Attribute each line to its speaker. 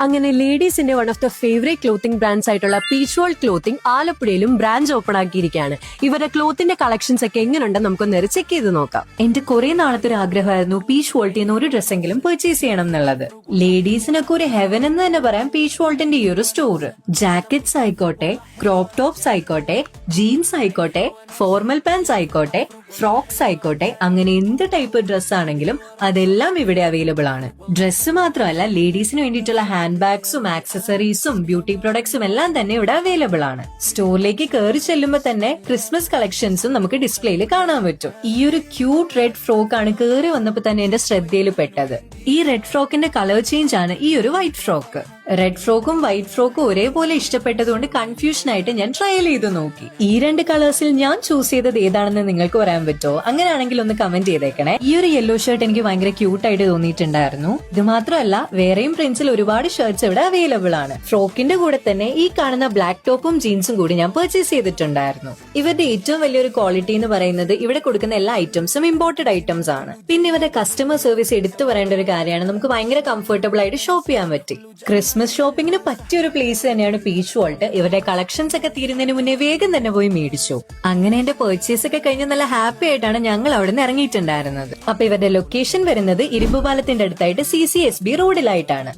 Speaker 1: അങ്ങനെ ലേഡീസിന്റെ one of the favourite clothing brands ആയിട്ടുള്ള പീച്ച് വേൾഡ് ക്ലോത്തിംഗ് ആലപ്പുഴയിലും ബ്രാഞ്ച് ഓപ്പൺ ആക്കിയിരിക്കുകയാണ്. ഇവരുടെ ക്ലോത്തിന്റെ കളക്ഷൻസ് ഒക്കെ എങ്ങനെയുണ്ടെന്ന് നമുക്കൊന്ന് ചെക്ക് ചെയ്ത് നോക്കാം.
Speaker 2: എന്റെ കുറെ നാളത്തെ ഒരു ആഗ്രഹമായിരുന്നു പീച്ച് വോൾട്ടിൽ നിന്ന് ഒരു ഡ്രസ്സെങ്കിലും പർച്ചേസ് ചെയ്യണം എന്നുള്ളത്. ലേഡീസിനൊക്കെ ഒരു ഹെവൻ എന്ന് തന്നെ പറയാം പീച്ച് വോൾട്ടിന്റെ ഈ ഒരു സ്റ്റോർ. ജാക്കറ്റ്സ് ആയിക്കോട്ടെ, ക്രോപ്പ് ടോപ്സ് ആയിക്കോട്ടെ, ജീൻസ് ആയിക്കോട്ടെ, ഫോർമൽ പാൻസ് ആയിക്കോട്ടെ, ഫ്രോക്സ് ആയിക്കോട്ടെ, അങ്ങനെ എന്ത് ടൈപ്പ് ഡ്രസ് ആണെങ്കിലും അതെല്ലാം ഇവിടെ അവൈലബിൾ ആണ്. ഡ്രസ്സ് മാത്രമല്ല, ലേഡീസിന് വേണ്ടിയിട്ടുള്ള ഹാൻഡ് ബാഗ്സും ആക്സസറീസും ബ്യൂട്ടി പ്രൊഡക്ട്സും എല്ലാം തന്നെ ഇവിടെ അവൈലബിൾ ആണ്. സ്റ്റോറിലേക്ക് കയറി ചെല്ലുമ്പോൾ തന്നെ ക്രിസ്മസ് കളക്ഷൻസും നമുക്ക് ഡിസ്പ്ലേയിൽ കാണാൻ പറ്റും. ഈ ഒരു ക്യൂട്ട് റെഡ് ഫ്രോക്ക് ആണ് കയറി വന്നപ്പോൾ തന്നെ എന്റെ ശ്രദ്ധയിൽ പെട്ടത്. ഈ റെഡ് ഫ്രോക്കിന്റെ കളർ ചേഞ്ച് ആണ് ഈ ഒരു വൈറ്റ് ഫ്രോക്ക്. റെഡ് ഫ്രോക്കും വൈറ്റ് ഫ്രോക്കും ഒരേപോലെ ഇഷ്ടപ്പെട്ടതുകൊണ്ട് കൺഫ്യൂഷൻ ആയിട്ട് ഞാൻ ട്രയൽ ചെയ്ത് നോക്കി. ഈ രണ്ട് കളേഴ്സിൽ ഞാൻ ചൂസ് ചെയ്തത് ഏതാണെന്ന് നിങ്ങൾക്ക് പറയാൻ പറ്റുമോ? അങ്ങനെയാണെങ്കിൽ ഒന്ന് കമന്റ് ചെയ്തേക്കണേ. ഈ ഒരു യെല്ലോ ഷർട്ട് എനിക്ക് ഭയങ്കര ക്യൂട്ട് ആയിട്ട് തോന്നിയിട്ടുണ്ടായിരുന്നു. ഇത് മാത്രമല്ല, വേറെയും പ്രിന്റ്സിൽ ഒരുപാട് ഷർട്ട്സ് ഇവിടെ അവൈലബിൾ ആണ്. ഫ്രോക്കിന്റെ കൂടെ തന്നെ ഈ കാണുന്ന ബ്ലാക്ക് ടോപ്പും ജീൻസും കൂടി ഞാൻ പർച്ചേസ് ചെയ്തിട്ടുണ്ടായിരുന്നു. ഇവരുടെ ഏറ്റവും വലിയൊരു ക്വാളിറ്റി എന്ന് പറയുന്നത് ഇവിടെ കൊടുക്കുന്ന എല്ലാ ഐറ്റംസും ഇമ്പോർട്ടഡ് ഐറ്റംസ് ആണ്. പിന്നെ ഇവരുടെ കസ്റ്റമർ സർവീസ് എടുത്തു പറയേണ്ട ഒരു കാര്യമാണ്. നമുക്ക് ഭയങ്കര കംഫർട്ടബിൾ ആയിട്ട് ഷോപ്പ് ചെയ്യാൻ പറ്റി. ക്രിസ്മസ് ഷോപ്പിങ്ങിന് പറ്റിയ ഒരു പ്ലേസ് തന്നെയാണ് പീച്ച് വേൾഡ്. ഇവരുടെ കളക്ഷൻസ് ഒക്കെ തീരുന്നതിന് മുന്നേ വേഗം തന്നെ പോയി മേടിച്ചു. അങ്ങനെ എന്റെ പർച്ചേസ് ഒക്കെ കഴിഞ്ഞ് നല്ല ഹാപ്പി ആയിട്ടാണ് ഞങ്ങൾ അവിടെ നിന്ന് ഇറങ്ങിയിട്ടുണ്ടായിരുന്നത്. അപ്പൊ ഇവരുടെ ലൊക്കേഷൻ വരുന്നത് ഇരുമ്പുപാലത്തിന്റെ അടുത്തായിട്ട് CCSB റോഡിലായിട്ടാണ്.